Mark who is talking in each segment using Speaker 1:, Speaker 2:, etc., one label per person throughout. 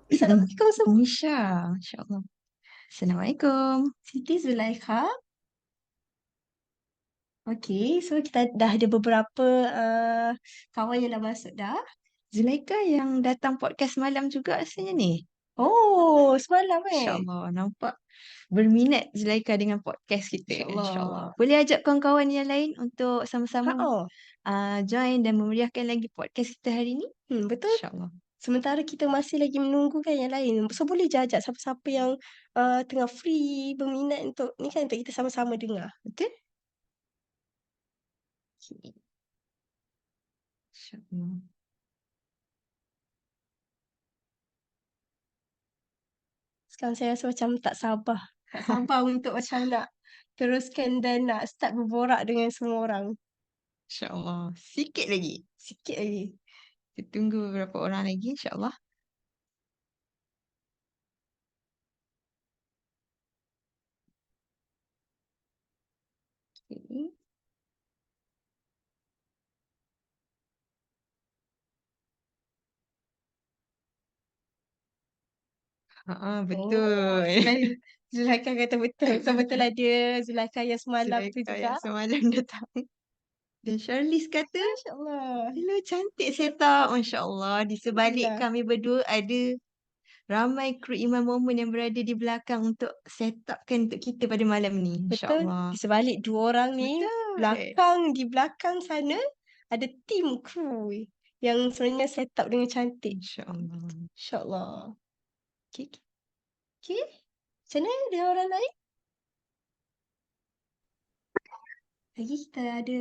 Speaker 1: Assalamualaikum semua. Nisha, insyaAllah. Assalamualaikum.
Speaker 2: Siti Zulaikha. Okey, so kita dah ada beberapa kawan yang dah masuk dah.
Speaker 1: Zulaika yang datang podcast malam juga rasanya ni.
Speaker 2: Oh, semalam
Speaker 1: InsyaAllah. Nampak berminat Zulaika dengan podcast kita.
Speaker 2: InsyaAllah.
Speaker 1: InsyaAllah. Boleh ajak kawan-kawan yang lain untuk sama-sama
Speaker 2: Ha-oh.
Speaker 1: join dan memeriahkan lagi podcast kita hari ni.
Speaker 2: Betul.
Speaker 1: InsyaAllah.
Speaker 2: Sementara kita masih lagi menunggu kan yang lain. So boleh je ajak siapa-siapa yang tengah free, berminat untuk ni kan untuk kita sama-sama dengar.
Speaker 1: Betul? Okay. InsyaAllah.
Speaker 2: Sekarang saya rasa macam tak sabar. Tak sabar untuk macam nak teruskan dan nak start berborak dengan semua orang.
Speaker 1: InsyaAllah. Sikit lagi.
Speaker 2: Sikit lagi.
Speaker 1: Kita tunggu beberapa orang lagi insyaAllah. Okay. Betul.
Speaker 2: Zulaikha kata betul. Betul ada Zulaikha yang semalam tu
Speaker 1: Zulaika
Speaker 2: juga.
Speaker 1: yang semalam datang. Dan Charlize kata,
Speaker 2: InsyaAllah.
Speaker 1: hello cantik setup. Masya Allah. Di sebalik
Speaker 2: Alhamdulillah.
Speaker 1: kami berdua ada ramai kru Iman Momen yang berada di belakang untuk setupkan untuk kita pada malam ni. Masya
Speaker 2: Betul.
Speaker 1: Allah.
Speaker 2: Di sebalik dua orang ni,
Speaker 1: Betul.
Speaker 2: di belakang sana ada tim kru yang sebenarnya set up dengan cantik.
Speaker 1: Masya Allah.
Speaker 2: InsyaAllah.
Speaker 1: Okay.
Speaker 2: Okay. Macam mana dengan orang lain? Lagi kita ada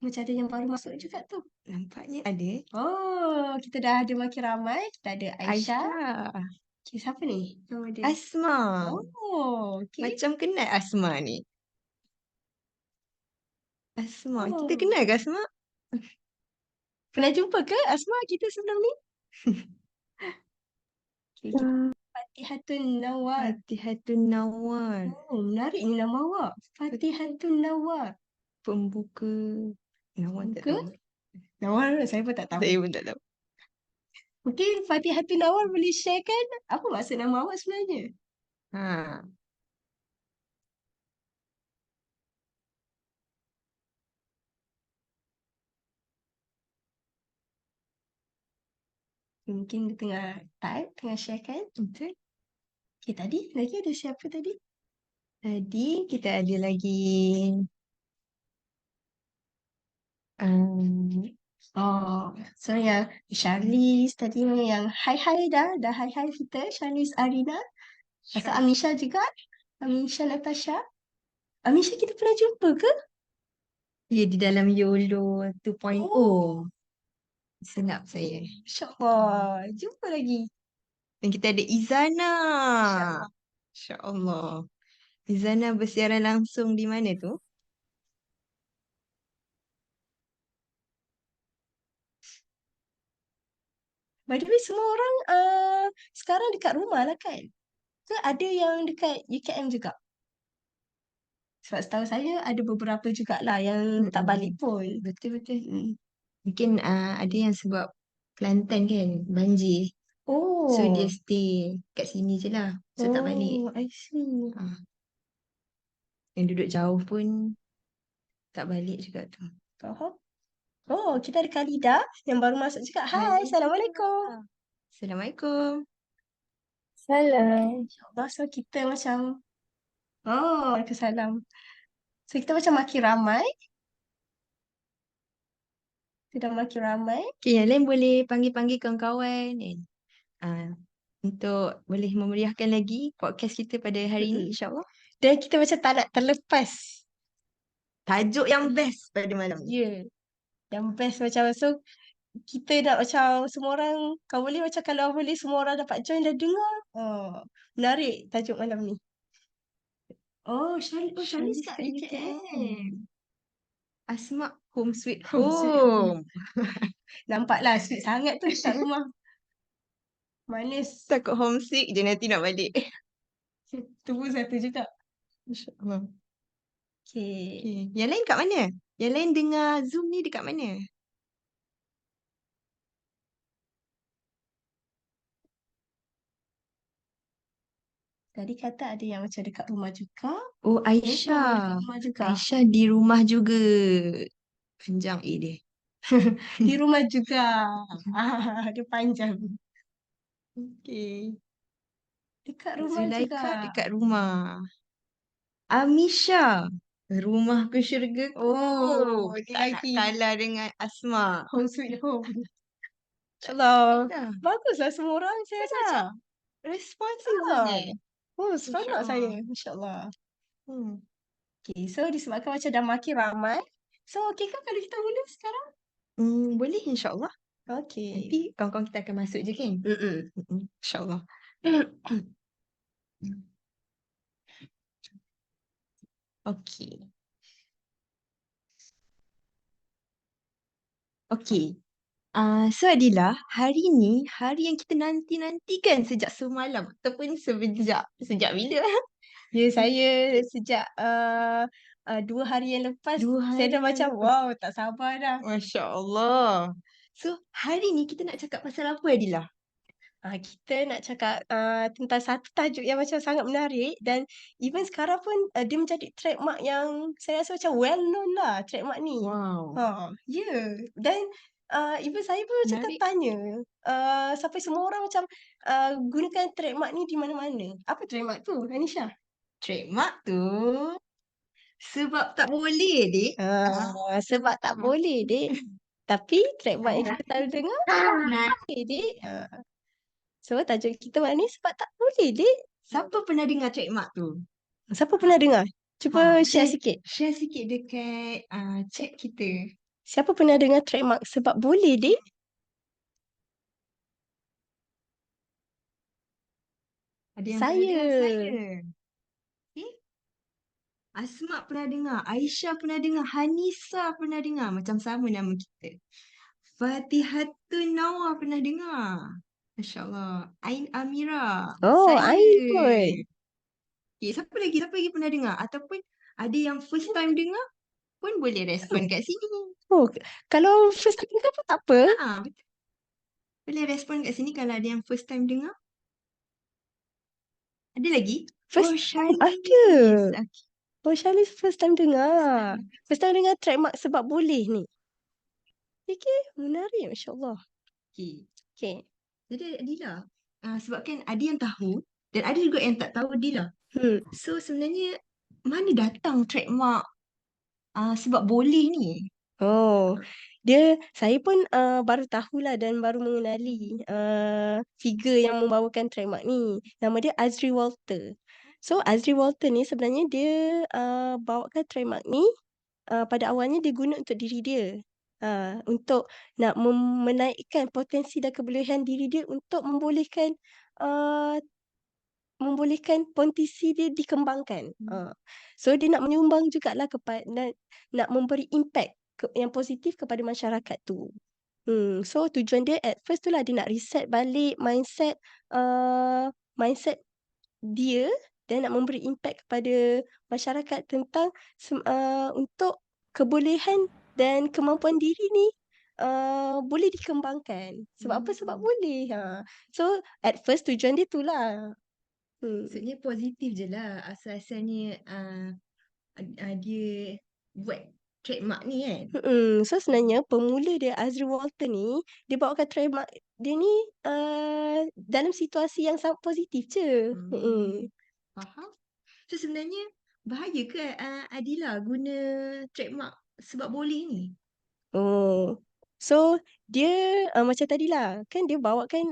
Speaker 2: macam ada yang baru masuk juga tu.
Speaker 1: Nampaknya ada.
Speaker 2: Oh, kita dah ada makin ramai. Kita ada Aisyah.
Speaker 1: Aisyah.
Speaker 2: Okay, siapa ni? Nama dia.
Speaker 1: Asma.
Speaker 2: Oh, okay.
Speaker 1: Macam kenal Asma ni. Asma. Kita
Speaker 2: Oh.
Speaker 1: kenal ke Asma?
Speaker 2: Pernah jumpa ke Asma kita sebelum ni? Okay, Fatihatun Nawar.
Speaker 1: Fatihatun Nawar.
Speaker 2: Oh, menarik ni nama awak. Fatihatun Nawar.
Speaker 1: Pembuka. Nawar tak
Speaker 2: Ke?
Speaker 1: tahu.
Speaker 2: Nawar saya pun tak tahu.
Speaker 1: Saya pun tak tahu.
Speaker 2: Mungkin Fatihatun Nawar boleh sharekan apa maksud nama awak sebenarnya?
Speaker 1: Ha.
Speaker 2: Mungkin dia tengah type, tengah sharekan.
Speaker 1: Betul.
Speaker 2: Okay, tadi lagi ada siapa tadi?
Speaker 1: Tadi kita ada lagi um,
Speaker 2: So yang Charlize tadi yang hai-hai dah hai-hai kita. Charlize Arina. Pasal Amisha juga. Amisha Natasha. Amisha kita pernah jumpa ke?
Speaker 1: dia di dalam YOLO 2.0.
Speaker 2: Oh.
Speaker 1: Senap saya.
Speaker 2: InsyaAllah. Jumpa lagi.
Speaker 1: Dan kita ada Izana. InsyaAllah. Izana bersiaran langsung di mana tu?
Speaker 2: By the way, semua orang sekarang dekat rumah lah kan? Ke ada yang dekat UKM juga? Sebab setahu saya ada beberapa jugalah yang tak balik pun.
Speaker 1: Betul-betul. Mungkin ada yang sebab Kelantan kan, banjir. So dia
Speaker 2: Oh.
Speaker 1: stay kat sini je lah. So tak balik.
Speaker 2: I see.
Speaker 1: Yang duduk jauh pun tak balik juga tu.
Speaker 2: Faham? Oh, kita ada Khalida yang baru masuk juga. Hai, Assalamualaikum.
Speaker 1: Assalamualaikum.
Speaker 3: Salam.
Speaker 2: InsyaAllah, so kita macam Waalaikumsalam. So kita macam makin ramai. Kita dah makin ramai.
Speaker 1: Okay, yang lain boleh panggil-panggil kawan-kawan kan. Untuk boleh memeriahkan lagi podcast kita pada hari ini insyaAllah.
Speaker 2: Dan kita macam tak nak terlepas.
Speaker 1: Tajuk yang best pada malam ni.
Speaker 2: Ya. Yang best macam so kita nak macam semua orang kalau boleh macam kalau boleh semua orang dapat join dan dengar. Menarik tajuk malam ni. Charlize kat UKM.
Speaker 1: Asma Home Sweet
Speaker 2: Home sweet
Speaker 1: Home.
Speaker 2: Nampaklah sweet sangat tu kat rumah. Manis.
Speaker 1: Takut homesick je nanti nak balik.
Speaker 2: Tu pun satu juga.
Speaker 1: InsyaAllah.
Speaker 2: Okay.
Speaker 1: Yang lain kat mana? Yang lain dengar Zoom ni dekat mana?
Speaker 2: Tadi kata ada yang macam dekat rumah juga.
Speaker 1: Oh,
Speaker 2: Sama dekat
Speaker 1: Aisyah.
Speaker 2: rumah juga.
Speaker 1: Aisyah di rumah juga. Panjang dia.
Speaker 2: Di rumah juga. Dia panjang. Okey. Dekat rumah juga.
Speaker 1: Zulaikha dekat rumah. Amisha. Rumahku syurgaku.
Speaker 2: Oh, dia
Speaker 1: Tak nak
Speaker 2: lagi.
Speaker 1: kalah dengan Asma.
Speaker 2: Home sweet home. InsyaAllah.
Speaker 1: Dah.
Speaker 2: Baguslah semua orang saya
Speaker 1: Kan
Speaker 2: rasa.
Speaker 1: macam responsif
Speaker 2: Ah.
Speaker 1: sangat.
Speaker 2: Oh, seronok
Speaker 1: InsyaAllah.
Speaker 2: saya. InsyaAllah.
Speaker 1: Hmm.
Speaker 2: Okay, so disebabkan macam dah makin ramai. So, okay kan kalau kita mula sekarang?
Speaker 1: Boleh insyaAllah.
Speaker 2: Okay.
Speaker 1: Nanti kawan-kawan kita akan masuk je kan? InsyaAllah. Okay. Okay. So Adila, hari ni hari yang kita nanti-nantikan sejak semalam ataupun sejak bila?
Speaker 2: Ya, saya sejak 2 hari yang lepas,
Speaker 1: 2
Speaker 2: saya
Speaker 1: hari
Speaker 2: dah
Speaker 1: yang
Speaker 2: macam,
Speaker 1: lepas.
Speaker 2: wow, tak sabar dah.
Speaker 1: Masya Allah. So hari ni kita nak cakap pasal apa Adila?
Speaker 2: Kita nak cakap tentang satu tajuk yang macam sangat menarik dan even sekarang pun dia menjadi trademark yang saya rasa macam well known lah trademark ni.
Speaker 1: Wow.
Speaker 2: Ya. Dan even saya pun macam
Speaker 1: Menarik.
Speaker 2: tertanya sampai semua orang macam gunakan trademark ni di mana-mana. Apa trademark tu, Anisha?
Speaker 1: Trademark tu sebab tak boleh dik.
Speaker 2: Sebab tak boleh, Dek. Tapi trademark yang kita selalu dengar, boleh, Dek. So tajuk kita malam ni sebab tak boleh, Dek.
Speaker 1: Siapa pernah dengar trademark tu?
Speaker 2: Siapa pernah dengar? Cuba share
Speaker 1: Share
Speaker 2: sikit.
Speaker 1: Share sikit dekat chat kita.
Speaker 2: Siapa pernah dengar trademark sebab boleh, Dek?
Speaker 1: Ada yang pernah dengar
Speaker 2: Saya.
Speaker 1: saya. Okay. Asma pernah dengar, Aisyah pernah dengar, Hanisa pernah dengar. Macam sama nama kita. Fatihatun Nawar pernah dengar. Masya Allah. Ain Amira.
Speaker 2: Oh,
Speaker 1: Saya.
Speaker 2: Ain pun.
Speaker 1: Okay, siapa lagi pernah dengar? Ataupun ada yang first time dengar pun boleh respon kat sini.
Speaker 2: Oh, kalau first time dengar pun tak apa.
Speaker 1: Betul. Boleh respon kat sini kalau ada yang first time dengar. Ada lagi?
Speaker 2: First time ada.
Speaker 1: Okay.
Speaker 2: Oh, Charlize first time dengar. First time dengar trademark sebab boleh ni. Okay, menarik. Masya Allah.
Speaker 1: Okay.
Speaker 2: Okay.
Speaker 1: Jadi Adila, sebabkan ada yang tahu dan ada juga yang tak tahu Adila. So sebenarnya mana datang trademark sebab boleh ni?
Speaker 2: Oh, saya pun baru tahulah dan baru mengenali figure yang membawakan trademark ni. Nama dia Azri Walter. So Azri Walter ni sebenarnya dia bawakan trademark ni pada awalnya dia guna untuk diri dia. Untuk nak menaikkan potensi dan kebolehan diri dia untuk membolehkan potensi dia dikembangkan. So dia nak menyumbang jugalah kepada nak memberi impact yang positif kepada masyarakat tu. So tujuan dia at first tu lah dia nak reset balik mindset dia dan nak memberi impact kepada masyarakat tentang untuk kebolehan dan kemampuan diri ni boleh dikembangkan. Sebab apa? Sebab boleh. So at first tujuan dia tu lah.
Speaker 1: Maksudnya positif je lah asal-asalnya dia buat trademark ni kan.
Speaker 2: So sebenarnya pemula dia Azri Walter ni dia bawakan trademark dia ni dalam situasi yang sangat positif je.
Speaker 1: Faham? So sebenarnya bahaya ke Adila guna trademark sebab boleh ni?
Speaker 2: Oh. So dia macam tadilah kan dia bawakan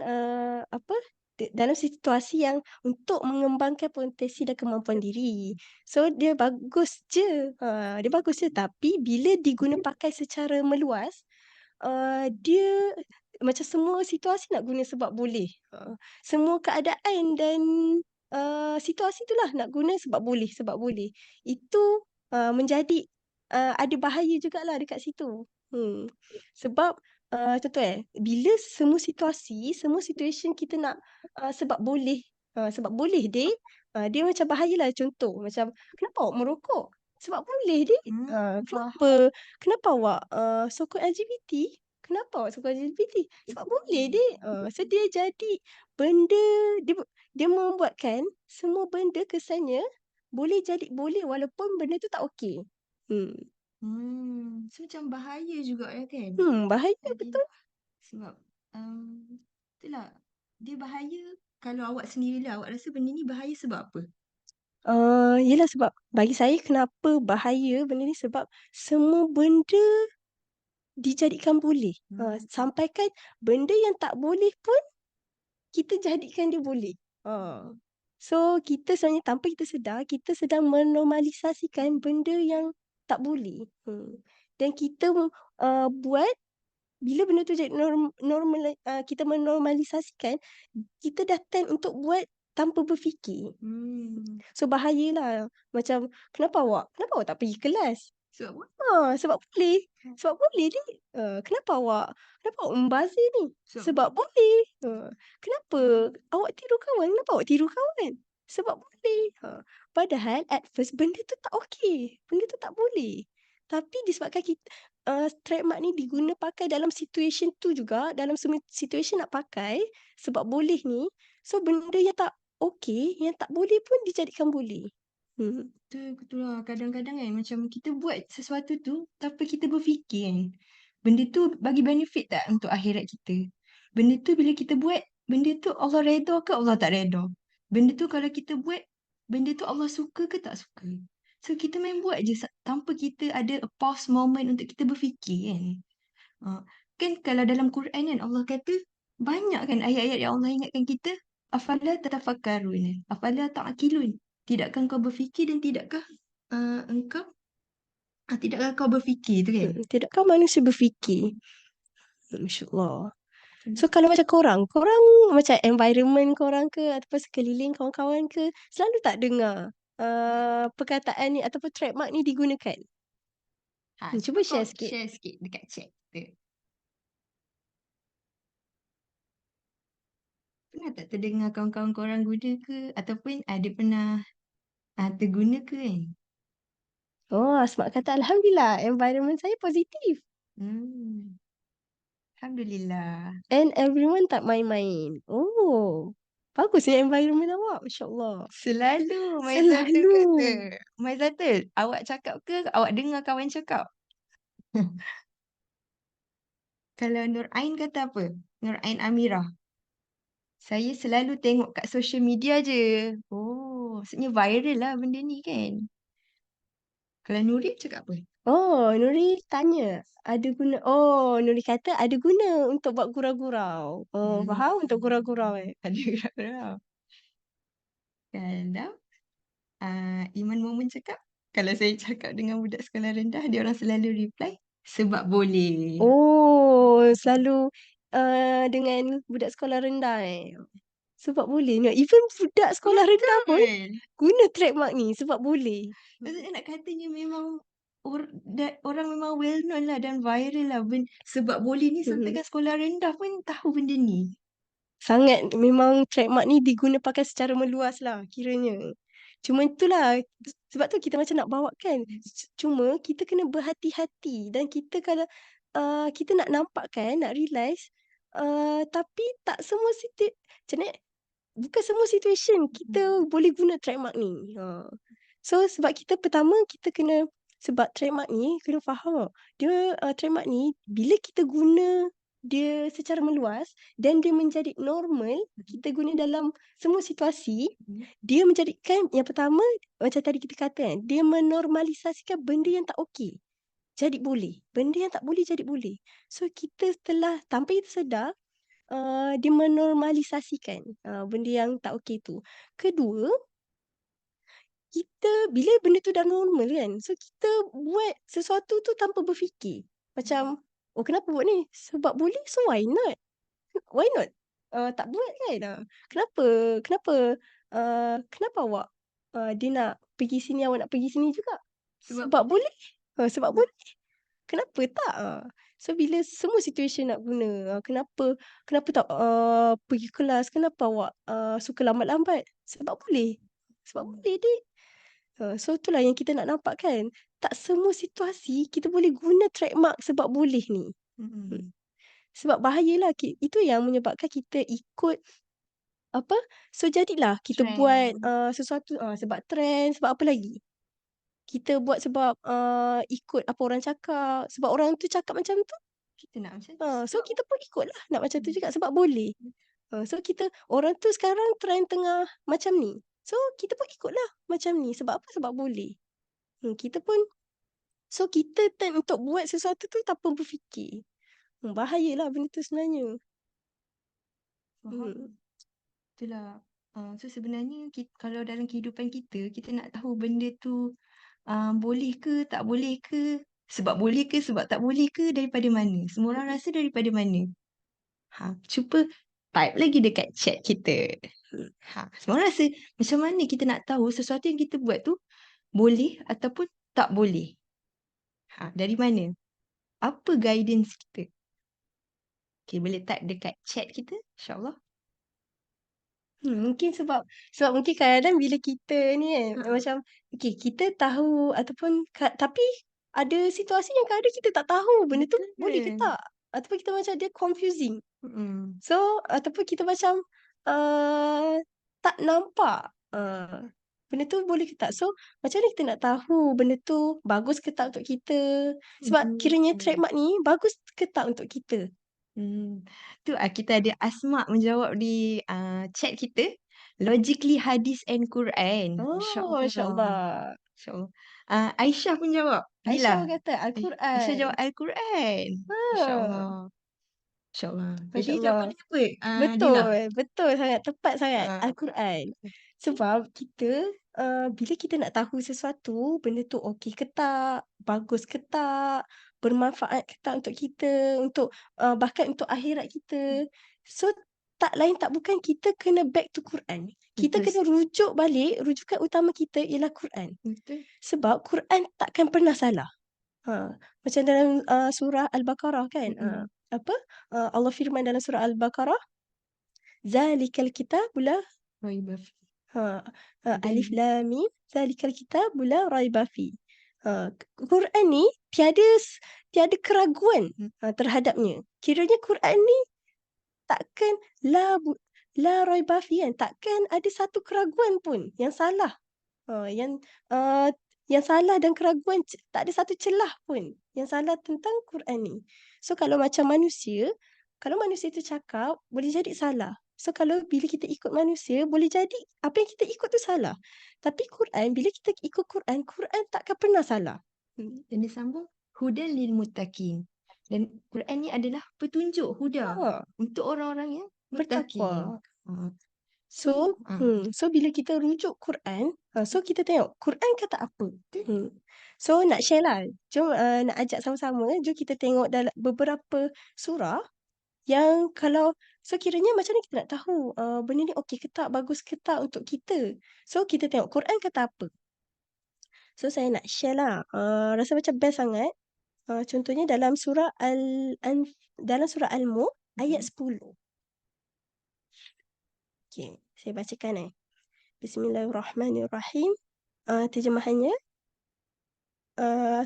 Speaker 2: dalam situasi yang untuk mengembangkan potensi dan kemampuan diri. So dia bagus je. Dia bagus je tapi bila diguna pakai secara meluas dia macam semua situasi nak guna sebab boleh. Semua keadaan dan situasi itulah nak guna sebab boleh. Itu menjadi ada bahaya jugalah dekat situ. Sebab contoh bila semua situation kita nak sebab boleh dek, dia macam bahayalah. Contoh macam kenapa awak merokok? Sebab boleh dek. Kenapa awak sokong LGBT? Kenapa awak sokong LGBT? Sebab boleh dek. So dia jadi benda dia membuatkan semua benda kesannya boleh walaupun benda tu tak okey.
Speaker 1: So macam bahaya juga ya kan?
Speaker 2: Bahaya
Speaker 1: Tadi
Speaker 2: betul.
Speaker 1: sebab itulah dia bahaya kalau awak sendirilah awak rasa benda ni bahaya sebab apa?
Speaker 2: Yelah sebab bagi saya kenapa bahaya benda ni sebab semua benda dijadikan boleh. Sampaikan benda yang tak boleh pun kita jadikan dia boleh. So kita sebenarnya tanpa kita sedar, kita sedang menormalisasikan benda yang tak boleh. Dan kita buat bila benda tu jadi kita menormalisasikan, kita dah tend untuk buat tanpa berfikir. So bahayalah. Macam kenapa awak tak pergi kelas?
Speaker 1: Sebab apa?
Speaker 2: Sebab boleh. Sebab boleh ni. Kenapa awak membazir ni? Sebab boleh. Kenapa awak tiru kawan? Kenapa awak tiru kawan? Sebab boleh. Padahal at first benda tu tak okey. Benda tu tak boleh. Tapi disebabkan kita trademark ni diguna pakai dalam situation tu juga, dalam semua situation nak pakai sebab boleh ni. So benda yang tak okey, yang tak boleh pun dijadikan boleh.
Speaker 1: Betul lah. Kadang-kadang kan macam kita buat sesuatu tu tanpa kita berfikir kan. Benda tu bagi benefit tak untuk akhirat kita? Benda tu bila kita buat, benda tu Allah redha ke Allah tak redha? Benda tu kalau kita buat, benda tu Allah suka ke tak suka? So kita main buat je tanpa kita ada a pause moment untuk kita berfikir kan. Kan kalau dalam Quran kan Allah kata banyak kan ayat-ayat yang Allah ingatkan kita. Afala tatafakkarun, afala ta'qilun. Tidakkah kau berfikir dan tidakkah kau berfikir tu kan?
Speaker 2: Tidakkah manusia berfikir? Masya-Allah. So kalau macam korang macam environment korang ke ataupun sekeliling kawan-kawan ke selalu tak dengar perkataan ni ataupun trademark ni digunakan? Cuba share sikit.
Speaker 1: Share sikit dekat chat kita. Pernah tak terdengar kawan-kawan korang guna ke ataupun ada pernah terguna ke kan?
Speaker 2: Asma kata Alhamdulillah environment saya positif.
Speaker 1: Alhamdulillah.
Speaker 2: And everyone tak main-main. Bagusnya environment awak. Masya-Allah.
Speaker 1: Selalu Maizatul
Speaker 2: Selalu.
Speaker 1: kata. Maizatul, awak cakap ke awak dengar kawan cakap? Kalau Nur Ain kata apa? Nur Ain Amirah. Saya selalu tengok kat social media je. Maksudnya viral lah benda ni kan. Kalau Nuri cakap apa?
Speaker 2: Nuri tanya ada guna. Nuri kata ada guna untuk buat gurau-gurau. Faham untuk gurau-gurau
Speaker 1: Ada gurau-gurau. Kalau Iman Momen cakap, kalau saya cakap dengan budak sekolah rendah, dia orang selalu reply, sebab boleh.
Speaker 2: Selalu dengan budak sekolah rendah sebab boleh. Even budak sekolah rendah pun guna trademark ni sebab boleh.
Speaker 1: Maksudnya nak katanya memang orang memang well known lah dan viral lah. Sebab boleh ni sampai kat sekolah rendah pun tahu benda ni.
Speaker 2: Sangat memang trademark ni diguna pakai secara meluas lah kiranya. Cuma itulah sebab tu kita macam nak bawakan. Cuma kita kena berhati-hati dan kita kalau kita nak nampakkan, nak realise tapi tak semua macam ni, bukan semua situation kita boleh guna trademark ni. So sebab kita pertama kita kena sebab trademark ni kena faham dia trademark ni bila kita guna dia secara meluas dan dia menjadi normal kita guna dalam semua situasi, dia menjadikan yang pertama macam tadi kita kata kan, dia menormalisasikan benda yang tak okey jadi boleh. Benda yang tak boleh jadi boleh. So kita telah tanpa kita sedar dia menormalisasikan benda yang tak okey tu. Kedua, kita bila benda tu dah normal kan, so kita buat sesuatu tu tanpa berfikir. Macam, kenapa buat ni? Sebab boleh, so why not? Why not? Tak buat kan? Kenapa? Kenapa awak dia nak pergi sini, awak nak pergi sini juga? Sebab boleh. Sebab boleh. Kenapa tak? So bila semua situation nak guna, kenapa tak pergi kelas? Kenapa awak suka lambat-lambat? Sebab boleh. Sebab boleh dik. So itulah yang kita nak nampak kan. Tak semua situasi kita boleh guna trademark sebab boleh ni. Sebab bahayalah. Itu yang menyebabkan kita ikut apa? So jadilah kita buat
Speaker 1: Trend.
Speaker 2: sesuatu sebab trend, sebab apa lagi? Kita buat sebab ikut apa orang cakap, sebab orang tu cakap macam tu.
Speaker 1: Kita nak macam tu
Speaker 2: So
Speaker 1: sebab
Speaker 2: kita pun ikutlah nak macam tu juga sebab boleh. So kita orang tu sekarang trend tengah macam ni. So kita pun ikutlah macam ni sebab apa? Sebab boleh. Kita pun so kita tend untuk buat sesuatu tu tanpa berfikir. Bahayalah benda tu sebenarnya.
Speaker 1: faham. Itulah. So sebenarnya kalau dalam kehidupan kita, kita nak tahu benda tu boleh ke, tak boleh ke, sebab boleh ke, sebab tak boleh ke, daripada mana? Semua orang rasa daripada mana? Cuba type lagi dekat chat kita. Semua orang rasa macam mana kita nak tahu sesuatu yang kita buat tu boleh ataupun tak boleh? Dari mana? Apa guidance kita? Okay, boleh type dekat chat kita, insyaAllah.
Speaker 2: Mungkin sebab mungkin kadang-kadang bila kita ni kan macam kita tahu ataupun tapi ada situasi yang kadang kita tak tahu benda tu boleh ke
Speaker 1: Betul.
Speaker 2: tak, ataupun kita macam dia confusing.
Speaker 1: Mm-mm.
Speaker 2: So ataupun kita macam tak nampak benda tu boleh ke tak. So macam mana kita nak tahu benda tu bagus ke tak untuk kita, sebab kiranya trademark ni bagus ke tak untuk kita.
Speaker 1: Tu kita ada Asma menjawab di chat kita. Logically hadis and Quran.
Speaker 2: Masya Allah.
Speaker 1: InsyaAllah. Aisyah pun jawab.
Speaker 2: Aisyah
Speaker 1: Bila?
Speaker 2: kata
Speaker 1: Aisyah
Speaker 2: Al-Quran.
Speaker 1: jawab Al-Quran. InsyaAllah. InsyaAllah. Jadi
Speaker 2: Masya Allah.
Speaker 1: jawapan dia apa? Dila?
Speaker 2: Betul sangat, tepat sangat
Speaker 1: Ah,
Speaker 2: Al-Quran. Sebab kita bila kita nak tahu sesuatu, benda tu okey ke tak, bagus ke tak, bermanfaat ke tak untuk kita, untuk bahkan untuk akhirat kita. So tak lain tak bukan kita kena back to Quran. Kita
Speaker 1: Betul.
Speaker 2: kena rujuk balik, rujukan utama kita ialah Quran.
Speaker 1: Betul.
Speaker 2: Sebab Quran takkan pernah salah. Macam dalam surah Al-Baqarah kan. Apa? Allah firman dalam surah Al-Baqarah, Zalikal kitab la
Speaker 1: Raiba fi.
Speaker 2: Alif Lam Mim, Zalikal kitab la raiba fi. Quran ni tiada keraguan terhadapnya. Kiranya Quran ni takkan la raiba fi kan, takkan ada satu keraguan pun yang salah. Yang salah dan keraguan, tak ada satu celah pun yang salah tentang Quran ni. So kalau macam manusia, kalau manusia tu cakap boleh jadi salah. So kalau bila kita ikut manusia, boleh jadi apa yang kita ikut tu salah. Tapi Quran, bila kita ikut Quran, Quran takkan pernah salah.
Speaker 1: Dan dia sambung hudan lil muttaqin. Dan Quran ni adalah petunjuk huda untuk orang-orang yang
Speaker 2: Bertakwa.
Speaker 1: muttaqin.
Speaker 2: So bila kita rujuk Quran, so kita tengok Quran kata apa. So nak share lah. Jom nak ajak sama-sama. Jom kita tengok dalam beberapa surah yang kalau so kiranya macam ni kita nak tahu benda ni okey ke tak, bagus ke tak untuk kita. So kita tengok Quran kata apa. So saya nak share lah. Rasa macam best sangat. Contohnya dalam surah Al-Mulk ayat 10. Okay, saya bacakan Bismillahirrahmanirrahim. Terjemahannya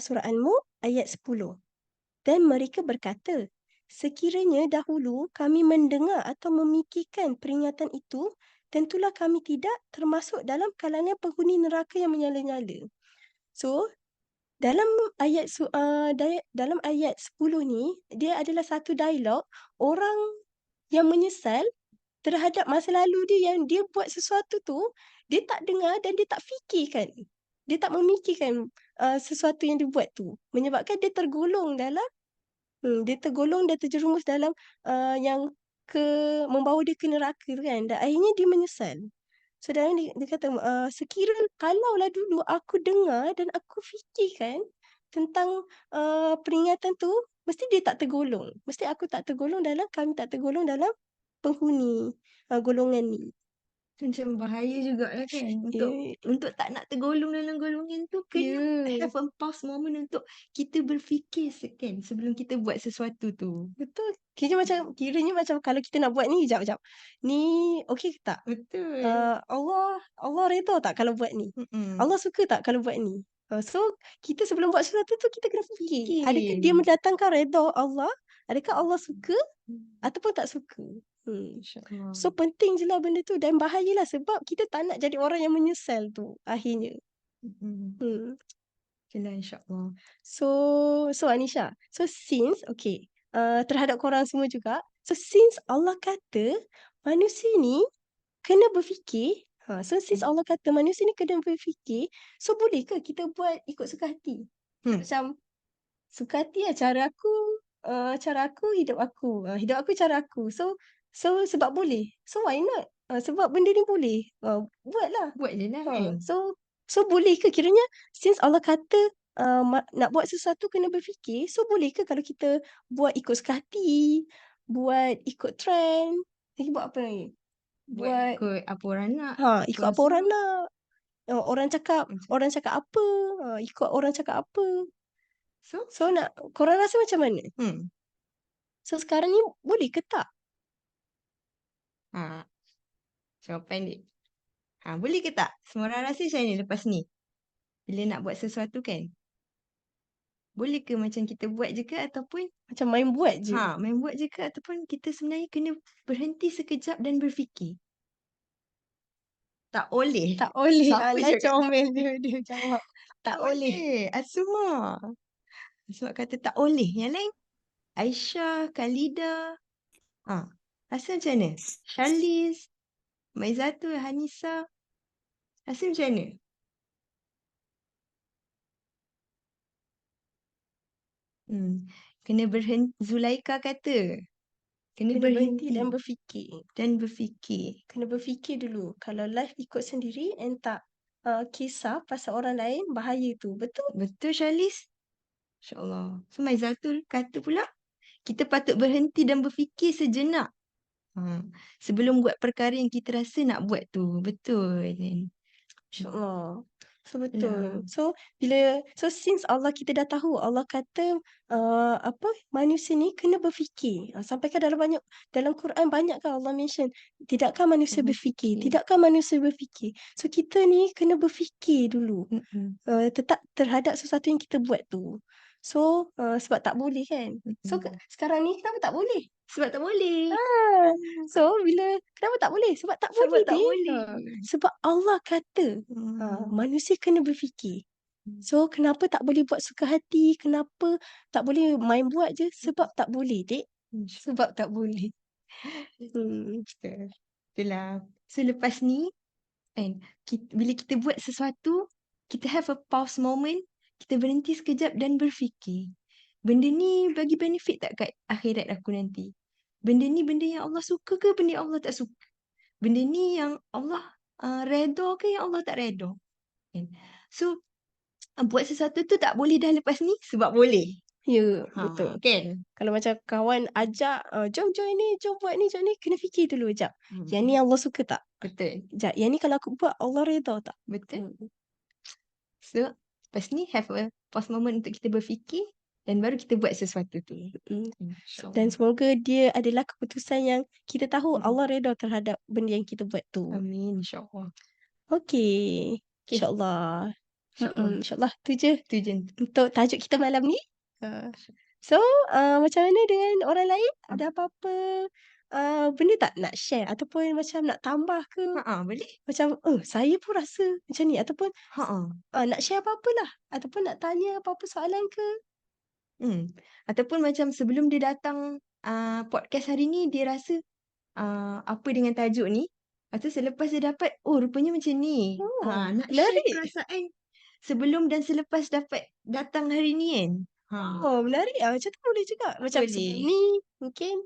Speaker 2: surah Al-Mulk ayat 10. Dan mereka berkata, sekiranya dahulu kami mendengar atau memikirkan peringatan itu, tentulah kami tidak termasuk dalam kalangan penghuni neraka yang menyala-nyala. So, dalam ayat 10 ni, dia adalah satu dialog orang yang menyesal terhadap masa lalu dia yang dia buat sesuatu tu, dia tak dengar dan dia tak fikirkan. Dia tak memikirkan sesuatu yang dia buat tu. Menyebabkan dia tergolong dalam dan terjerumus dalam yang membawa dia ke neraka tu kan. Dan akhirnya dia menyesal. So dalam dia kata kalaulah dulu aku dengar dan aku fikirkan tentang peringatan tu, mesti dia tak tergolong. Mesti aku tak tergolong kami tak tergolong dalam penghuni golongan ni.
Speaker 1: Macam bahaya jugalah kan untuk tak nak tergolong dalam golongan tu, kena have a pause moment untuk kita berfikir second sebelum kita buat sesuatu tu.
Speaker 2: Betul. Kiranya macam kalau kita nak buat ni, jap. Ni okey ke tak?
Speaker 1: Betul.
Speaker 2: Allah redha tak kalau buat ni? Allah suka tak kalau buat ni? So kita sebelum buat sesuatu tu kita kena fikir. Adakah dia mendatangkan redha Allah? Adakah Allah suka ataupun tak suka?
Speaker 1: InsyaAllah.
Speaker 2: So penting je lah benda tu dan bahayalah sebab kita tak nak jadi orang yang menyesal tu akhirnya.
Speaker 1: Mm-mm.
Speaker 2: Hmm.
Speaker 1: Itulah insyaAllah.
Speaker 2: So Anisha, so since terhadap korang semua juga, so since Allah kata manusia ni kena berfikir, so since Allah kata manusia ni kena berfikir, so boleh ke kita buat ikut suka hati? Macam suka hati lah cara aku hidup aku, hidup aku cara aku. So sebab boleh. So why not? Sebab benda ni boleh. Buatlah.
Speaker 1: Buat je lah kan.
Speaker 2: So boleh ke kiranya since Allah kata nak buat sesuatu kena berfikir, so boleh ke kalau kita buat ikut suka hati, buat ikut trend, lagi buat apa lagi?
Speaker 1: Buat ikut apa orang nak.
Speaker 2: Ikut apa orang nak. Orang cakap apa, ikut orang cakap apa. So korang rasa macam mana? So sekarang ni boleh ke tak?
Speaker 1: Jawapan dia. Boleh ke tak? Semua orang rasa macam ni lepas ni? Bila nak buat sesuatu kan? Boleh ke macam kita buat je ke ataupun
Speaker 2: Macam main buat je.
Speaker 1: main buat je ke ataupun kita sebenarnya kena berhenti sekejap dan berfikir? Tak boleh.
Speaker 2: Tak boleh.
Speaker 1: Siapa
Speaker 2: Dah
Speaker 1: cakap?
Speaker 2: comel dia jawab. Tak boleh.
Speaker 1: Asma. Asma kata tak boleh. Yang lain? Aisyah, Khalida. Rasa macam mana? Charlize, Maizatul, Hanisa. Rasa macam mana? Kena berhenti. Zulaika kata. Kena berhenti
Speaker 2: dan berfikir.
Speaker 1: Kena
Speaker 2: berfikir dulu. Kalau life ikut sendiri and tak kisah pasal orang lain, bahaya tu. Betul?
Speaker 1: Betul, Charlize? InsyaAllah. So, Maizatul kata pula, kita patut berhenti dan berfikir sejenak. Sebelum buat perkara yang kita rasa nak buat tu. Betul.
Speaker 2: InsyaAllah. So betul. So since Allah kita dah tahu, Allah kata manusia ni kena berfikir. Sampai kan dalam Quran banyak kan Allah mention, tidakkah manusia berfikir? Tidakkah manusia berfikir? So kita ni kena berfikir dulu. Tetap terhadap sesuatu yang kita buat tu. So sebab tak boleh kan. So sekarang ni kenapa tak boleh?
Speaker 1: Sebab tak boleh.
Speaker 2: So kenapa tak boleh? Sebab tak
Speaker 1: Sebab
Speaker 2: boleh,
Speaker 1: tak
Speaker 2: babe.
Speaker 1: boleh.
Speaker 2: Sebab Allah kata manusia kena berfikir. So kenapa tak boleh buat suka hati? Kenapa tak boleh main buat je? Sebab tak boleh, dek. Sebab tak boleh.
Speaker 1: Itulah. So lepas ni kan, bila kita buat sesuatu, kita have a pause moment, kita berhenti sekejap dan berfikir. Benda ni bagi benefit tak kat akhirat aku nanti? Benda ni benda yang Allah suka ke benda yang Allah tak suka? Benda ni yang Allah redha ke yang Allah tak redha? Kan? So, buat sesuatu tu tak boleh dah lepas ni sebab boleh.
Speaker 2: Ya, betul.
Speaker 1: Kan?
Speaker 2: Kalau macam kawan ajak, jom join ni, jom buat ni, kena fikir dulu sekejap. Yang ni Allah suka tak?
Speaker 1: Betul.
Speaker 2: Sekejap, yang ni kalau aku buat Allah redha tak?
Speaker 1: Betul. So, lepas ni have a pause moment untuk kita berfikir dan baru kita buat sesuatu tu.
Speaker 2: Dan semoga dia adalah keputusan yang kita tahu Allah redha terhadap benda yang kita buat tu.
Speaker 1: Amin, insyaAllah.
Speaker 2: Okay. InsyaAllah. InsyaAllah tu je untuk tajuk kita malam ni. So macam mana dengan orang lain? Ada apa-apa benda tak nak share ataupun macam nak tambah ke?
Speaker 1: Boleh.
Speaker 2: Macam saya pun rasa macam ni ataupun nak share apa-apa lah ataupun nak tanya apa-apa soalan ke?
Speaker 1: Ataupun macam sebelum dia datang podcast hari ni, dia rasa apa dengan tajuk ni. Lepas tu selepas dia dapat, rupanya macam ni. Nak share perasaan sebelum dan selepas dapat datang hari ni kan.
Speaker 2: Menarik lah. Macam tu boleh juga. Macam sebelum ni mungkin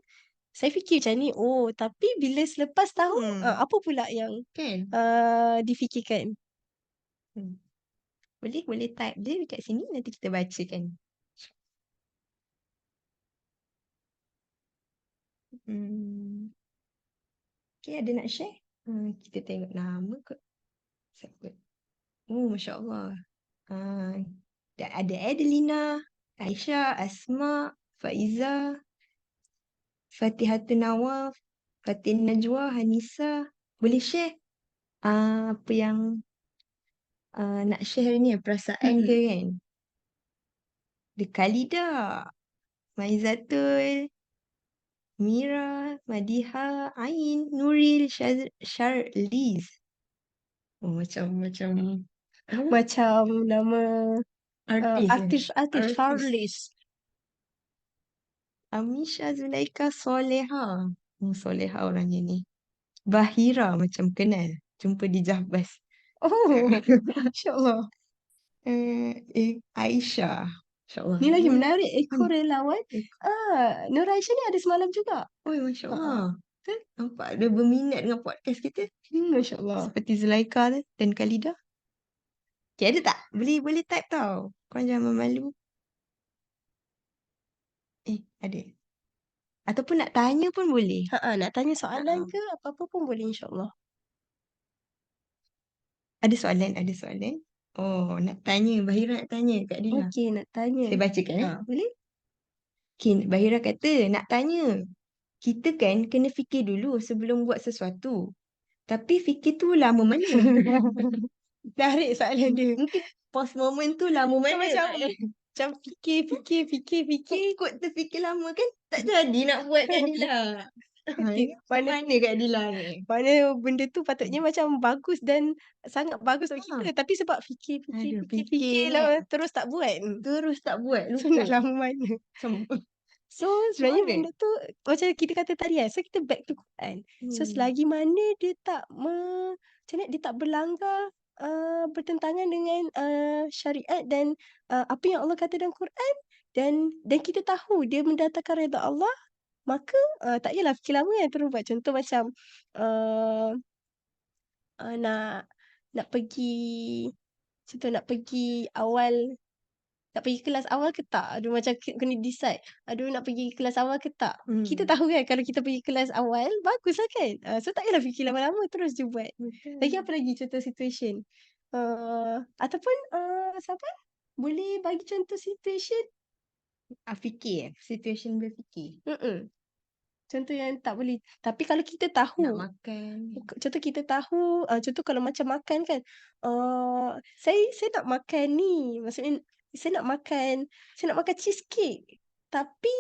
Speaker 2: saya fikir macam ni. Tapi bila selepas tahu, apa pula yang difikirkan?
Speaker 1: Boleh type je dekat sini, nanti kita bacakan. Okay, ada nak share? Kita tengok nama kot. Siapa? Masya Allah. Ada Adelina, Aisyah, Asma, Faiza, Fatihatun Nawaf, Fatin Najwa, Hanisa. Boleh share apa yang nak share hari ni, perasaan ke kan? Ada Khalida, Maizatul, Mira, Madiha, Ain, Nuril, Charlize. Oh, macam apa?
Speaker 2: Macam nama
Speaker 1: Artis.
Speaker 2: artis Charlize.
Speaker 1: Amisha, Zulaika, Soleha. Oh, Soleha orangnya ni. Bahira macam kenal. Jumpa di Jahbaz.
Speaker 2: Oh, insyaAllah.
Speaker 1: Aisyah. InsyaAllah.
Speaker 2: Ni lagi menarik.
Speaker 1: Mana?
Speaker 2: Relawan. Nur Aisyah ni ada semalam juga.
Speaker 1: Oh, Masya Allah. Kan? Nampak dia berminat dengan podcast kita.
Speaker 2: Masya Allah.
Speaker 1: Seperti Zulaika tu dan Khalida. Okay, ada tak? Boleh type tau. Korang jangan malu. Ada. Ataupun nak tanya pun boleh.
Speaker 2: Nak tanya soalan ke apa-apa pun boleh insyaAllah.
Speaker 1: Ada soalan. Oh, nak tanya. Bahira nak tanya Kak Dila.
Speaker 2: Okey, nak tanya.
Speaker 1: Saya bacakan
Speaker 2: Boleh?
Speaker 1: Okay, Bahira kata nak tanya. Kita kan kena fikir dulu sebelum buat sesuatu. Tapi fikir tu lama mana?
Speaker 2: Tarik soalan dia.
Speaker 1: Mungkin pause moment tu lama mana?
Speaker 2: Macam fikir.
Speaker 1: Ikut terfikir lama kan tak jadi nak buat Kak Dila. Mana Kak Dila ni?
Speaker 2: Mana benda tu patutnya macam bagus dan sangat bagus untuk kita. Tapi sebab fikir
Speaker 1: Aduh,
Speaker 2: lah terus tak buat. So nak
Speaker 1: lupa.
Speaker 2: lama mana?
Speaker 1: Macam
Speaker 2: So sebenarnya
Speaker 1: mana?
Speaker 2: benda tu macam kita kata tadi kan. So kita back to Quran. So selagi mana dia tak macam mana, dia tak berlanggar bertentangan dengan syariat dan apa yang Allah kata dalam Quran, dan kita tahu dia mendatangkan redha Allah, maka tak payahlah fikir lama yang terus buat. Contoh macam uh, nak pergi, contoh nak pergi kelas awal ke tak? Aduh, macam kena decide. Aduh, nak pergi kelas awal ke tak? Kita tahu kan kalau kita pergi kelas awal, baguslah kan? So tak payahlah fikir lama-lama, terus je buat. Lagi apa lagi contoh situation? Ataupun siapa? Boleh bagi contoh situation?
Speaker 1: Fikir. Situation berfikir.
Speaker 2: Contoh yang tak boleh. Tapi kalau kita tahu.
Speaker 1: Nak makan.
Speaker 2: Contoh kita tahu. Contoh kalau macam makan kan. Saya nak makan ni. Maksudnya saya nak makan cheesecake. Tapi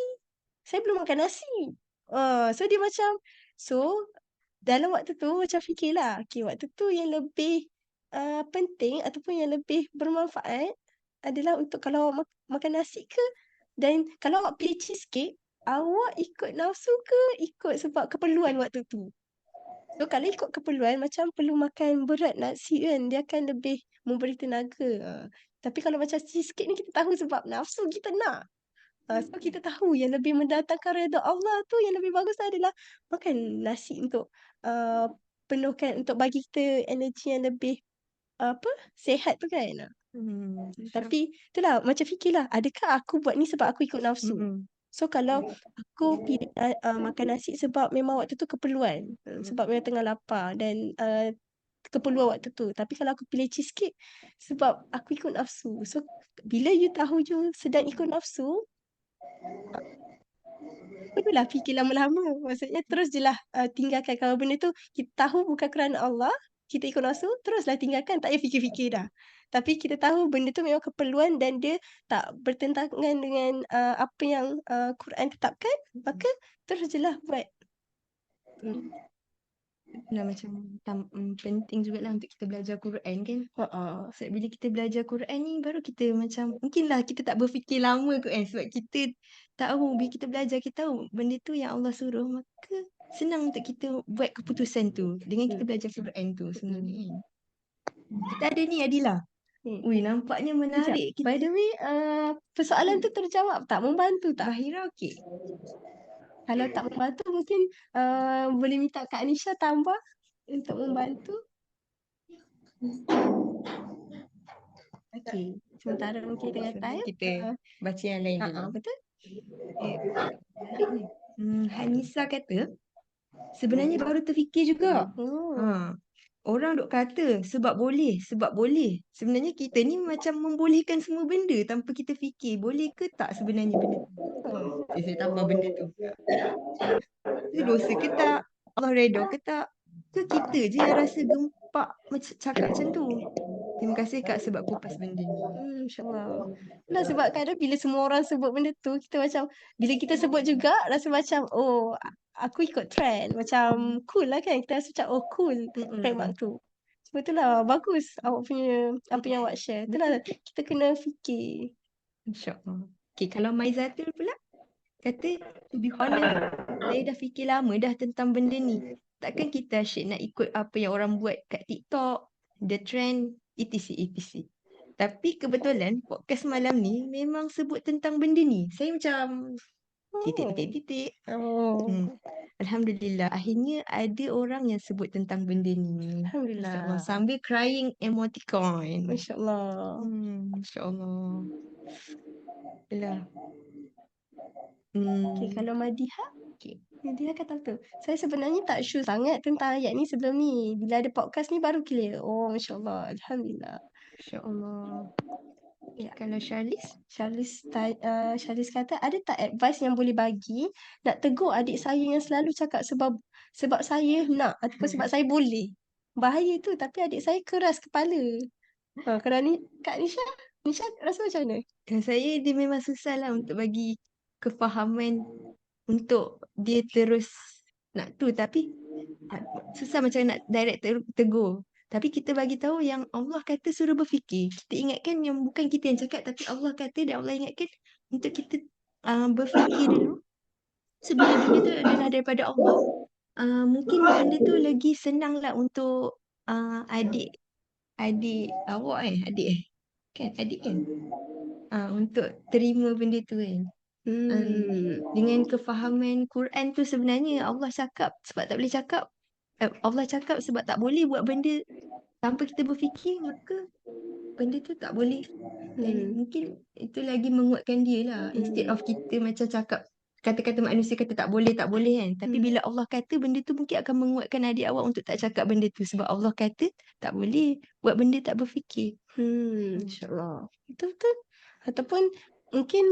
Speaker 2: saya belum makan nasi. So dia macam. So dalam waktu tu macam fikirlah. Okay, waktu tu yang lebih penting ataupun yang lebih bermanfaat adalah untuk kalau makan nasi ke. Dan kalau awak pilih cheesecake, awak ikut nafsu ke ikut sebab keperluan waktu tu? So kalau ikut keperluan, macam perlu makan berat nasi kan, dia akan lebih memberi tenaga. Tapi kalau macam cheesecake ni kita tahu sebab nafsu kita nak. So kita tahu yang lebih mendatangkan redha Allah tu, yang lebih bagus adalah makan nasi untuk penuhkan, untuk bagi kita energi yang lebih sihat tu kan. Tapi itulah, macam fikirlah, adakah aku buat ni sebab aku ikut nafsu? So kalau aku pilih makan nasi sebab memang waktu tu keperluan, sebab memang tengah lapar dan keperluan waktu tu. Tapi kalau aku pilih cheesecake sebab aku ikut nafsu. So bila you tahu you sedang ikut nafsu, perlulah fikir lama-lama. Maksudnya terus je lah tinggalkan. Kalau benda tu kita tahu bukan kerana Allah, kita ikut nafsu, teruslah tinggalkan. Tak payah fikir-fikir dah. Tapi kita tahu benda tu memang keperluan dan dia tak bertentangan dengan apa yang Quran tetapkan, maka terus je lah buat.
Speaker 1: Itulah macam penting jugalah untuk kita belajar Quran kan. Sebab bila kita belajar Quran ni baru kita macam, mungkinlah kita tak berfikir lama kot kan. Sebab kita tahu, bila kita belajar kita tahu benda tu yang Allah suruh, maka senang untuk kita buat keputusan tu dengan kita belajar Quran tu sebenarnya kan. Kita ada ni Adila. Ui, nampaknya menarik.
Speaker 2: By the way, persoalan tu terjawab tak? Membantu tak?
Speaker 1: Bahira okey.
Speaker 2: Kalau tak membantu, mungkin boleh minta Kak Anisha tambah untuk membantu. Okey, sementara mungkin tengah time,
Speaker 1: Kita baca yang lain dulu.
Speaker 2: betul?
Speaker 1: Hanisa kata, sebenarnya baru terfikir juga. Orang duk kata sebab boleh. Sebenarnya kita ni macam membolehkan semua benda tanpa kita fikir. Boleh ke tak sebenarnya benda tu? Saya tambah benda tu. Itu dosa ke tak? Allah redha ke tak? Ke kita je yang rasa gempak cakap macam tu? Terima kasih Kak sebab kupas benda ni.
Speaker 2: InsyaAllah. Nah, sebab kadang bila semua orang sebut benda tu, kita macam, bila kita sebut juga, rasa macam, oh, aku ikut trend. Macam cool lah kan. Kita rasa macam, oh cool, trademark tu. Sebab itulah, bagus awak punya, apa yang awak share. Itulah, kita kena fikir.
Speaker 1: InsyaAllah. Okay, kalau Maizatul pula kata, to be honest, saya dah fikir lama dah tentang benda ni. Takkan kita asyik nak ikut apa yang orang buat kat TikTok, the trend, etc. etc. Tapi kebetulan podcast malam ni memang sebut tentang benda ni. Saya macam titik.
Speaker 2: Oh,
Speaker 1: Alhamdulillah, akhirnya ada orang yang sebut tentang benda ni.
Speaker 2: Alhamdulillah.
Speaker 1: InsyaAllah. Sambil crying emoticon.
Speaker 2: InsyaAllah.
Speaker 1: InsyaAllah. Yalah.
Speaker 2: Okay, kalau Madiha, Madiha kata tu. Saya sebenarnya tak sure sangat tentang ayat ni sebelum ni. Bila ada podcast ni baru clear. Oh, InsyaAllah. Alhamdulillah.
Speaker 1: InsyaAllah.
Speaker 2: Ya.
Speaker 1: Kalau Charlize?
Speaker 2: Charlize kata, ada tak advice yang boleh bagi nak tegur adik saya yang selalu cakap sebab saya nak ataupun sebab saya boleh. Bahaya tu, tapi adik saya keras kepala. Kalau ni Kak Nisha rasa macam mana?
Speaker 1: Kalau saya, dia memang susah lah untuk bagi kefahaman untuk dia terus nak tu. Tapi susah macam nak direct tegur. Tapi kita bagi tahu yang Allah kata suruh berfikir. Kita ingatkan yang bukan kita yang cakap, tapi Allah kata dan Allah ingatkan untuk kita berfikir dulu. So bila benda tu adalah daripada Allah, mungkin benda tu lagi senang lah untuk adik awak kan adik kan untuk terima benda tu kan. Dengan kefahaman Quran tu sebenarnya Allah cakap sebab tak boleh cakap, Allah cakap sebab tak boleh buat benda tanpa kita berfikir, maka benda tu tak boleh. Dan mungkin itu lagi menguatkan dia lah. Instead of kita macam cakap kata-kata manusia kata tak boleh kan. Tapi bila Allah kata benda tu mungkin akan menguatkan adik awak untuk tak cakap benda tu. Sebab Allah kata tak boleh buat benda tak berfikir.
Speaker 2: InsyaAllah. Betul-betul. Ataupun mungkin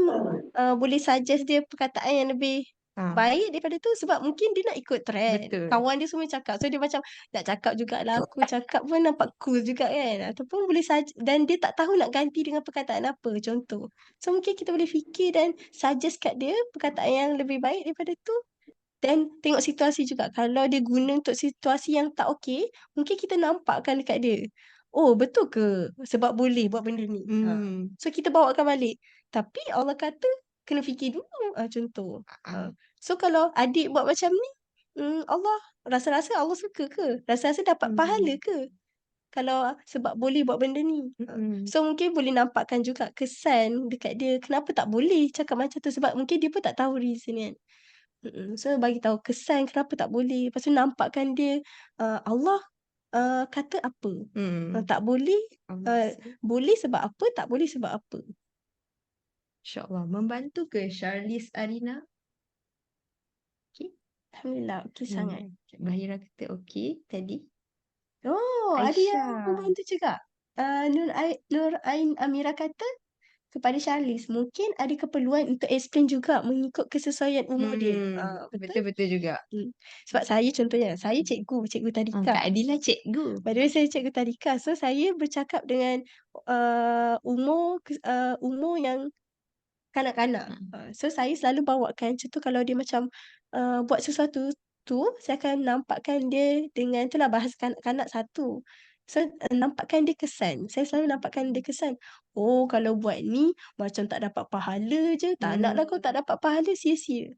Speaker 2: boleh suggest dia perkataan yang lebih baik daripada tu sebab mungkin dia nak ikut trend.
Speaker 1: Betul.
Speaker 2: Kawan dia semua cakap. So dia macam nak cakap jugalah aku cakap pun nampak cool juga kan. Ataupun boleh dan dia tak tahu nak ganti dengan perkataan apa contoh. So mungkin kita boleh fikir dan suggest kat dia perkataan yang lebih baik daripada tu. Dan tengok situasi juga. Kalau dia guna untuk situasi yang tak okey, mungkin kita nampakkan dekat dia. Oh, betul ke? Sebab boleh buat benda ni. So, kita bawakan balik. Tapi Allah kata, kena fikir dulu. Contoh. So, kalau adik buat macam ni, Allah, rasa-rasa Allah suka ke? Rasa-rasa dapat pahala ke? Kalau sebab boleh buat benda ni. So, mungkin boleh nampakkan juga kesan dekat dia. Kenapa tak boleh cakap macam tu? Sebab mungkin dia pun tak tahu reason kan. So bagi tahu kesan kenapa tak boleh. Lepas tu nampakkan dia Allah kata apa. Tak boleh. Boleh sebab apa, tak boleh sebab apa.
Speaker 1: InsyaAllah. Membantu ke Charlize Arina? Okay.
Speaker 2: Alhamdulillah. Okey sangat.
Speaker 1: Bahira kata okey tadi.
Speaker 2: Oh, ada
Speaker 1: Aisyah.
Speaker 2: yang membantu juga. Nur Ain Amira kata kepada Charlize, mungkin ada keperluan untuk explain juga mengikut kesesuaian umur dia. Betul?
Speaker 1: Betul juga.
Speaker 2: Sebab saya contohnya, saya cikgu tadika.
Speaker 1: Kak Adila cikgu.
Speaker 2: By the way, saya cikgu tadika. So, saya bercakap dengan umur yang kanak-kanak. So, saya selalu bawakan, contoh kalau dia macam buat sesuatu tu, saya akan nampakkan dia dengan, itulah bahasa kanak-kanak satu. So, nampakkan dia kesan. Saya selalu nampakkan dia kesan. Oh, kalau buat ni, macam tak dapat pahala je. Tak naklah kau tak dapat pahala, sia-sia.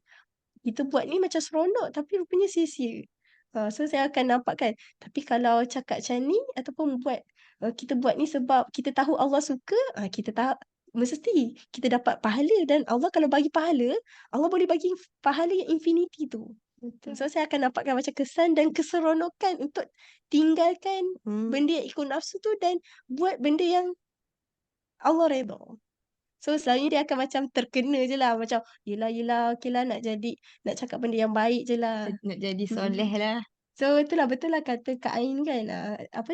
Speaker 2: Kita buat ni macam seronok, tapi rupanya sia-sia. So, saya akan nampakkan. Tapi kalau cakap macam ni, ataupun kita buat ni sebab kita tahu Allah suka, kita tahu, mesti kita dapat pahala. Dan Allah kalau bagi pahala, Allah boleh bagi pahala yang infinity tu. So, saya akan nampakkan macam kesan dan keseronokan untuk tinggalkan benda yang ikut nafsu tu dan buat benda yang Allah redha. So, selalunya dia akan macam terkena je lah. Macam, yelah, okey lah nak cakap benda yang baik je lah.
Speaker 1: Nak jadi soleh lah.
Speaker 2: So, itulah betul lah kata Kak Ain kan.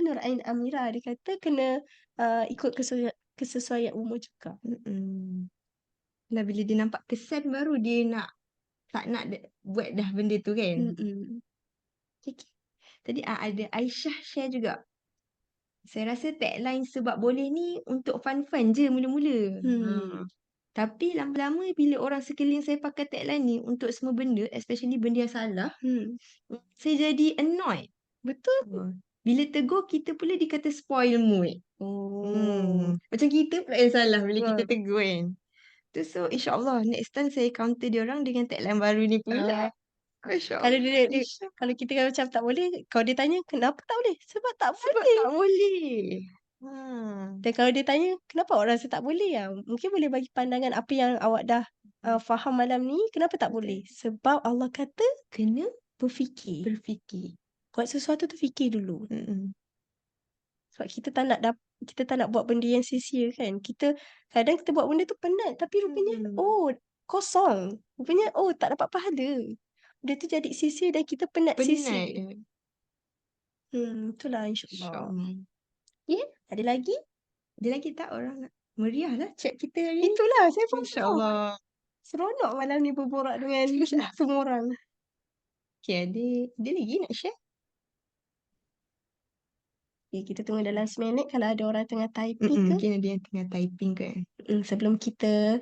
Speaker 2: Nur Ain Amira, dia kata kena ikut kesesuaian umur juga.
Speaker 1: Lah bila dia nampak kesan baru dia tak nak buat dah benda tu kan. Okay. Tadi ada Aisyah share juga. Saya rasa tagline sebab boleh ni untuk fun-fun je mula-mula. Tapi lama-lama bila orang sekeliling saya pakai tagline ni untuk semua benda, especially benda yang salah, saya jadi annoyed.
Speaker 2: Betul.
Speaker 1: Bila tegur, kita pula dikata spoil mood.
Speaker 2: Oh.
Speaker 1: Macam kita pula yang salah bila kita
Speaker 2: Hmm.
Speaker 1: tegur kan. So insyaAllah next time saya counter dia orang dengan tagline baru ni pula.
Speaker 2: Kalau kalau kita macam tak boleh, kalau dia tanya kenapa tak boleh? Sebab tak
Speaker 1: Sebab
Speaker 2: boleh.
Speaker 1: tak boleh.
Speaker 2: Dan kalau dia tanya kenapa awak rasa tak boleh ya? Mungkin boleh bagi pandangan apa yang awak dah faham malam ni, kenapa tak boleh? Sebab Allah kata
Speaker 1: Kena
Speaker 2: berfikir.
Speaker 1: berfikir.
Speaker 2: Buat sesuatu tu fikir dulu.
Speaker 1: Mm-mm.
Speaker 2: Sebab kita tak nak buat benda yang sia-sia kan. Kadang kita buat benda tu penat tapi rupanya kosong. Rupanya tak dapat pahala. Benda tu jadi sia-sia dan kita penat sia-sia.
Speaker 1: Penat.
Speaker 2: Itulah insyaAllah.
Speaker 1: Ya,
Speaker 2: Ada lagi?
Speaker 1: ada lagi tak orang nak meriah lah chat kita hari ni.
Speaker 2: Itulah saya faham.
Speaker 1: InsyaAllah.
Speaker 2: Seronok malam ni berborak dengan semua orang.
Speaker 1: Okay, ada lagi nak share?
Speaker 2: Okay, kita tunggu dalam 9 minit kalau ada orang tengah typing ke.
Speaker 1: Mungkin ada yang tengah typing kan.
Speaker 2: Sebelum kita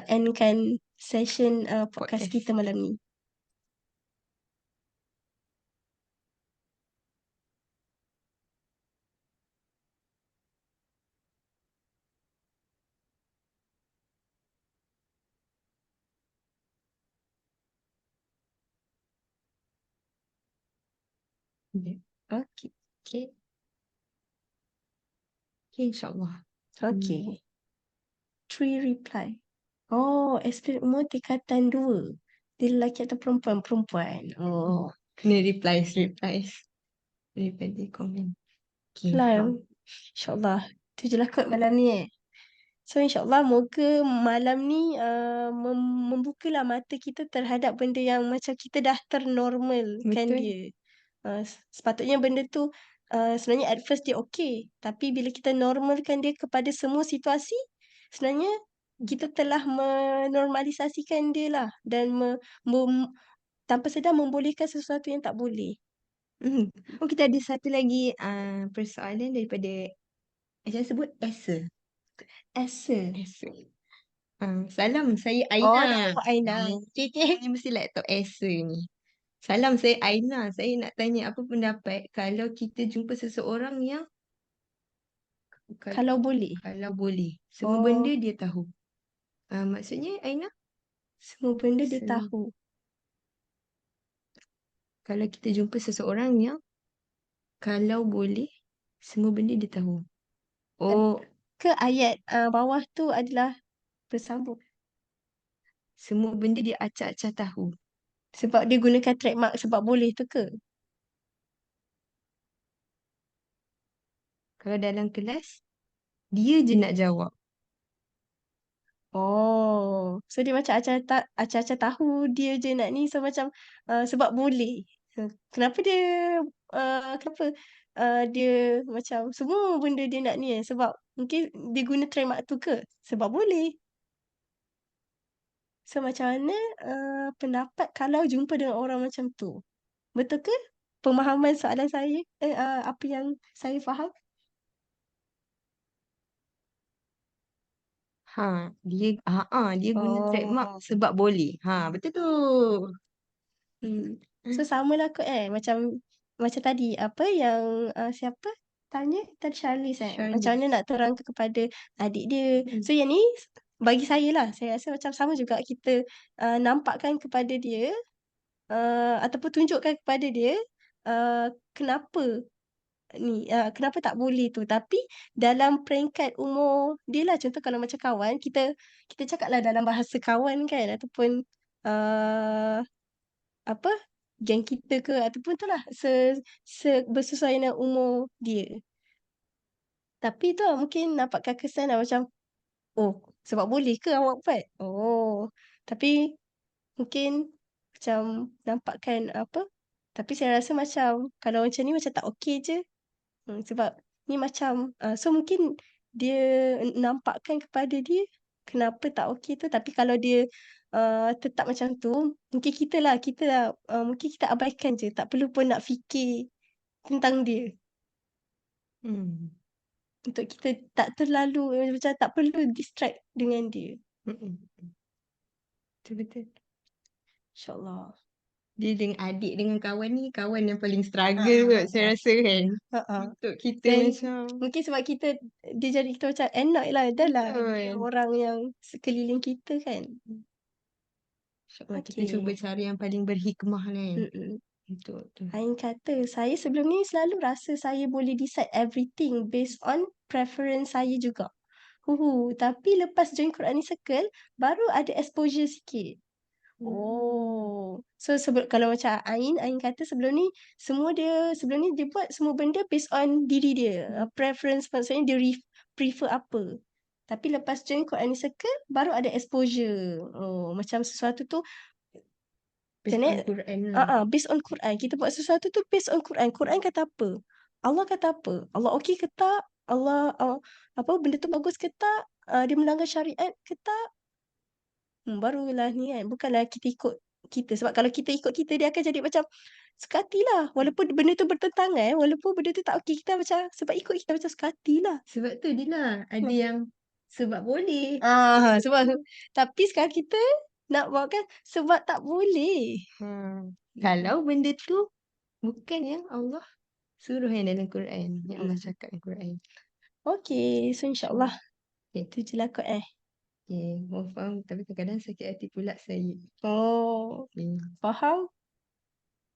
Speaker 2: endkan session podcast
Speaker 1: Podcast.
Speaker 2: kita malam ni. Okay.
Speaker 1: Okay, insyaAllah.
Speaker 2: Okay. 3 reply. Oh, estimate umur tingkatan 2. Dia lelaki atau perempuan? Perempuan. Oh.
Speaker 1: Kena replies. Daripada komen. Okay,
Speaker 2: Lah, insyaAllah. Tu je lah kot malam ni So insyaAllah moga malam ni membukalah mata kita terhadap benda yang macam kita dah ternormalkan
Speaker 1: Betul.
Speaker 2: dia. Sepatutnya benda tu sebenarnya at first dia okey. Tapi bila kita normalkan dia kepada semua situasi, sebenarnya kita telah menormalisasikan dia lah. Dan tanpa sedar membolehkan sesuatu yang tak boleh.
Speaker 1: Oh, kita ada satu lagi persoalan daripada macam sebut Esa. Salam, saya Aina.
Speaker 2: Oh, nama Aina.
Speaker 1: Ini mesti laptop Esa ni. Salam, saya Aina. Saya nak tanya apa pendapat kalau kita jumpa seseorang yang
Speaker 2: Kalau boleh.
Speaker 1: kalau boleh. Semua
Speaker 2: Oh.
Speaker 1: benda dia tahu. Maksudnya Aina,
Speaker 2: Semua benda dia
Speaker 1: Semua.
Speaker 2: tahu.
Speaker 1: kalau kita jumpa seseorang yang kalau boleh semua benda dia tahu. Oh,
Speaker 2: Ke ayat bawah tu adalah bersambung.
Speaker 1: semua benda dia acak-acak tahu.
Speaker 2: Sebab dia gunakan trademark sebab boleh tu ke?
Speaker 1: Kalau dalam kelas, dia je nak jawab.
Speaker 2: Oh, so dia macam acah-acah tahu dia je nak ni. So macam sebab boleh. Kenapa dia macam semua benda dia nak ni sebab mungkin dia guna trademark tu ke? Sebab boleh. So macam mana pendapat kalau jumpa dengan orang macam tu? Betul ke? Pemahaman soalan saya, apa yang saya faham?
Speaker 1: Dia guna trademark sebab boleh. Betul tu.
Speaker 2: So samalah kot macam tadi apa yang siapa tanya tadi Charlize macam mana nak terangkan kepada adik dia. So yang ni bagi saya lah, saya rasa macam sama juga kita nampakkan kepada dia ataupun tunjukkan kepada dia kenapa kenapa tak boleh tu, tapi dalam peringkat umur dia lah. Contoh kalau macam kawan, kita cakap lah dalam bahasa kawan kan, ataupun apa geng kita ke, ataupun tu lah bersesuaian dengan umur dia. Tapi tu lah mungkin nampakkan kesan lah macam sebab boleh ke awak buat? Tapi mungkin macam nampakkan apa, tapi saya rasa macam kalau macam ni macam tak okey je. Sebab ni macam so mungkin dia nampakkan kepada dia kenapa tak okey tu. Tapi kalau dia tetap macam tu, mungkin kita lah mungkin kita abaikan je, tak perlu pun nak fikir tentang dia. untuk kita tak terlalu macam tak perlu distract dengan dia.
Speaker 1: Betul-betul.
Speaker 2: InsyaAllah.
Speaker 1: Dia dengan adik dengan kawan ni kawan yang paling struggle kot saya rasa kan. Untuk kita
Speaker 2: Dan
Speaker 1: macam
Speaker 2: mungkin sebab kita dia jadi kita macam enak lah dah lah
Speaker 1: Betul.
Speaker 2: ada orang yang sekeliling kita kan.
Speaker 1: InsyaAllah kita
Speaker 2: Okey.
Speaker 1: cuba cari yang paling berhikmah lah kan.
Speaker 2: Mm-mm.
Speaker 1: Betul.
Speaker 2: Ain kata saya sebelum ni selalu rasa saya boleh decide everything based on preference saya juga. Tapi lepas join Quran Circle baru ada exposure sikit. Oh. So kalau macam Ain kata sebelum ni dia buat semua benda based on diri dia. Preference maksudnya dia prefer apa. Tapi lepas join Quran Circle baru ada exposure. Oh, macam sesuatu tu
Speaker 1: Based
Speaker 2: Macam
Speaker 1: on
Speaker 2: ni,
Speaker 1: Quran lah.
Speaker 2: based on Quran. Kita buat sesuatu tu based on Quran. Quran kata apa? Allah kata apa? Allah okey ke tak? Allah apa benda tu bagus ke tak? Dia melanggar syariat ke tak? Barulah ni kan. Bukanlah kita ikut kita. Sebab kalau kita ikut kita, dia akan jadi macam suka hatilah. Walaupun benda tu bertentangan, walaupun benda tu tak okey, kita macam sebab ikut kita macam suka hatilah.
Speaker 1: Sebab tu dia lah. Ada yang sebab boleh.
Speaker 2: Sebab tapi sekarang kita nak buat kan sebab tak boleh.
Speaker 1: Kalau benda tu bukan yang Allah suruh yang dalam Quran. Yang Allah cakap dalam Quran.
Speaker 2: Okey, so insyaAllah.
Speaker 1: Okay.
Speaker 2: Itu je lah kot
Speaker 1: Okay. Faham. Tapi kadang-kadang sakit hati pula saya.
Speaker 2: Oh,
Speaker 1: Okay.
Speaker 2: faham?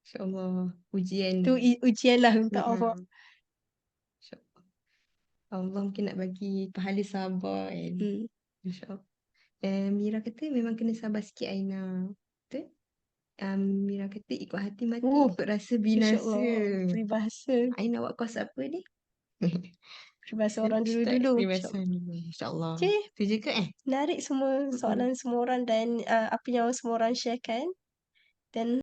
Speaker 1: InsyaAllah. Ujian.
Speaker 2: Tu ujian lah untuk Allah.
Speaker 1: InsyaAllah. Allah mungkin nak bagi pahala sabar kan. InsyaAllah. Mira kata memang kena sabar sikit Aina. Betul? Mira kata ikut hati mati, ikut rasa binasa.
Speaker 2: InsyaAllah. Peribahasa.
Speaker 1: Aina buat kos apa ni?
Speaker 2: Peribahasa orang dulu-dulu.
Speaker 1: Peribahasa dulu. InsyaAllah.
Speaker 2: Okay.
Speaker 1: Tu je ke
Speaker 2: Menarik semua soalan semua orang dan apa yang semua orang sharekan. Dan